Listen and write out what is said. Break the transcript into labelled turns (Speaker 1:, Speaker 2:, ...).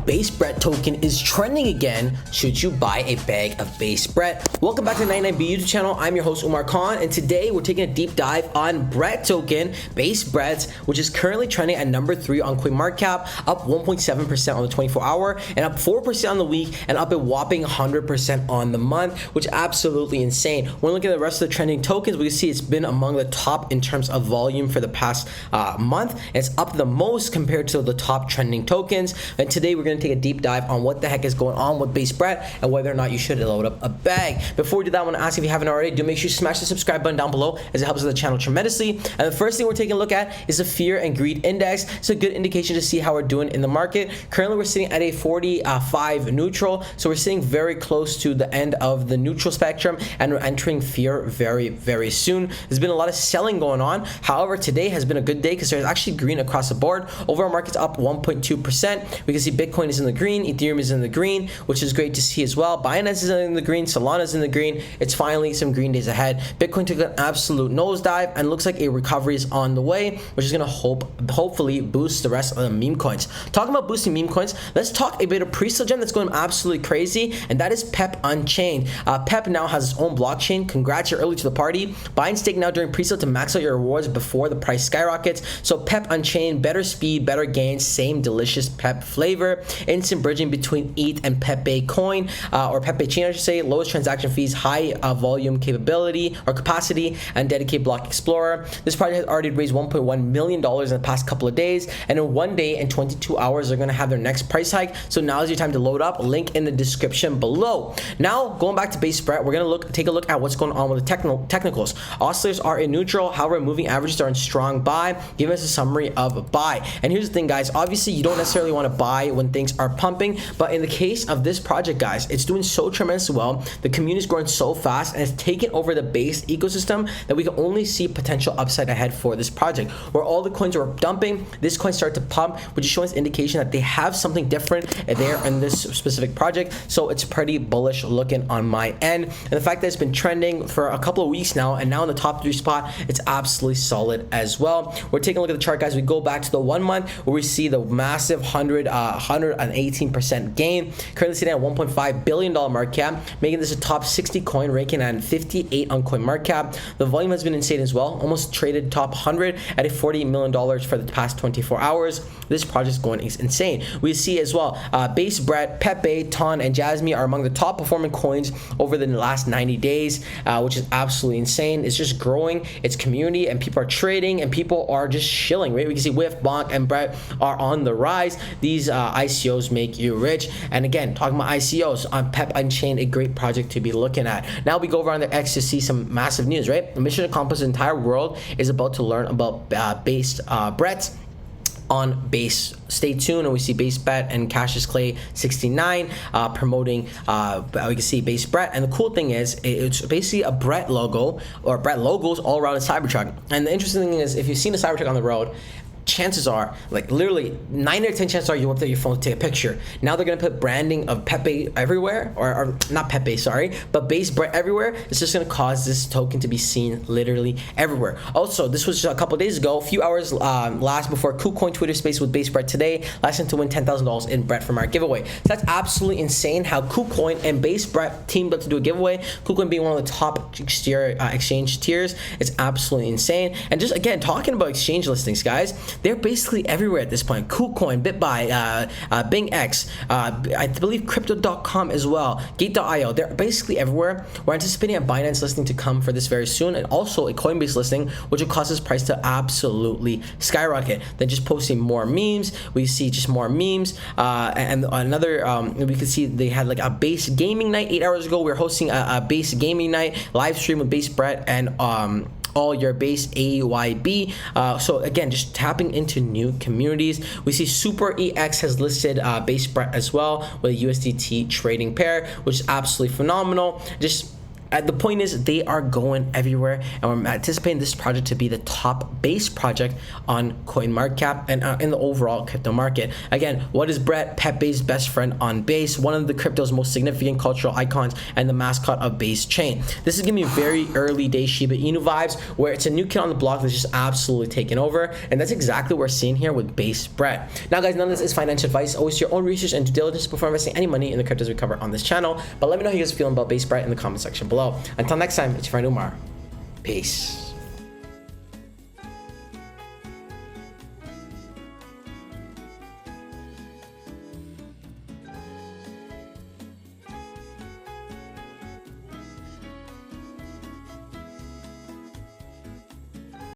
Speaker 1: Base Bread token is trending again. Should you buy a bag of base bread? Welcome back to the 99B YouTube channel. I'm your host Umar Khan, and today we're taking a deep dive on bread token, Base Breads, which is currently trending at number 3 on CoinMarketCap, up 1.7% on the 24-hour, and up 4% on the week, and up a whopping 100% on the month, which is absolutely insane. When looking at the rest of the trending tokens, we can see it's been among the top in terms of volume for the past month, and it's up the most compared to the top trending tokens. And today we're going to take a deep dive on what the heck is going on with Base Bread and whether or not you should load up a bag. Before we do that, I want to ask if you haven't already, do make sure you smash the subscribe button down below, as it helps the channel tremendously. And the first thing we're taking a look at is the fear and greed index. It's a good indication to see how we're doing in the market. Currently we're sitting at a 45 neutral, so we're sitting very close to the end of the neutral spectrum, and we're entering fear very soon. There's been a lot of selling going on. However, today has been a good day because there's actually green across the board. Overall market's up 1.2%. We can see Bitcoin is in the green, Ethereum is in the green, which is great to see as well. Binance is in the green, Solana is in the green. It's finally some green days ahead. Bitcoin took an absolute nosedive and looks like a recovery is on the way, which is going to hopefully boost the rest of the meme coins. Talking about boosting meme coins, let's talk a bit of pre-sale gem that's going absolutely crazy, and that is Pepe Unchained. Pep now has its own blockchain. Congrats, you're early to the party. Buy and stake now during pre-sale to max out your rewards before the price skyrockets. So Pepe Unchained, better speed, better gains, same delicious Pep flavor, instant bridging between ETH and Pepe coin, or Pepe chain I should say, lowest transaction fees, high volume capability or capacity, and dedicated block explorer. This project has already raised $1.1 million in the past couple of days, and in 1 day and 22 hours they're going to have their next price hike. So now is your time to load up. Link in the description below. Now going back to Base Bread, we're going to take a look at what's going on with the technicals. Oscillators are in neutral, however moving averages are in strong buy. Give us a summary of a buy. And here's the thing, guys, obviously you don't necessarily want to buy when things are pumping, but in the case of this project, guys, it's doing so tremendously well. The community is growing so fast and it's taken over the base ecosystem that we can only see potential upside ahead for this project. Where all the coins are dumping, this coin started to pump, which is showing us indication that they have something different there in this specific project. So it's pretty bullish looking on my end, and the fact that it's been trending for a couple of weeks now, and now in the top 3 spot, it's absolutely solid as well. We're taking a look at the chart, guys. We go back to the 1 month where we see the massive 118% gain, currently sitting at $1.5 billion market cap, making this a top 60 coin, ranking at 58 on CoinMarketCap. The volume has been insane as well, almost traded top 100 at a $48 million for the past 24 hours. This project is going insane. We see as well Base Bread, Pepe, Ton, and Jasmine are among the top performing coins over the last 90 days, which is absolutely insane. It's just growing its community, and people are trading, and people are just chilling, right? We can see Whiff, Bonk, and Bread are on the rise. These ICOs make you rich. And again, talking about ICOs, on Pepe Unchained, a great project to be looking at. Now we go over on the X to see some massive news, right? The mission accomplished, the entire world is about to learn about Base Breads on Base. Stay tuned, and we see Base Bet and Cassius Clay 69 promoting we can see Base Bread. And the cool thing is it's basically a Bread logo, or Bread logos all around a Cybertruck. And the interesting thing is, if you've seen a Cybertruck on the road, chances are, like literally 9 out of 10 chances are you up there your phone to take a picture. Now they're gonna put branding of Pepe everywhere, or not Pepe, sorry, but Base Bread everywhere. It's just gonna cause this token to be seen literally everywhere. Also, this was just a couple days ago, a few hours last before KuCoin Twitter space with Base Bread today, last to win $10,000 in Bread from our giveaway. So that's absolutely insane how KuCoin and Base Bread teamed up to do a giveaway. KuCoin being one of the top exchange tiers. It's absolutely insane. And just again, talking about exchange listings, guys, they're basically everywhere at this point. KuCoin, BitBuy, BingX, I believe Crypto.com as well, Gate.io. They're basically everywhere. We're anticipating a Binance listing to come for this very soon, and also a Coinbase listing, which will cause this price to absolutely skyrocket. Then just posting more memes. We see just more memes. And another, we could see they had like a Base gaming night 8 hours ago. We were hosting a Base gaming night live stream with Base Bread and all your Base AYB. So again, just tapping into new communities. We see Super EX has listed Base Bread as well with a USDT trading pair, which is absolutely phenomenal. Just The point is, they are going everywhere, and we're anticipating this project to be the top base project on CoinMarketCap and in the overall crypto market. Again, what is Brett? Pepe's best friend on Base, one of the crypto's most significant cultural icons and the mascot of Base Chain. This is giving me very early day Shiba Inu vibes, where it's a new kid on the block that's just absolutely taking over, and that's exactly what we're seeing here with Base Brett. Now guys, none of this is financial advice. Always do your own research and due diligence before investing any money in the cryptos we cover on this channel. But let me know how you guys are feeling about Base Brett in the comment section below. Until next time, it's your friend Umar. Peace.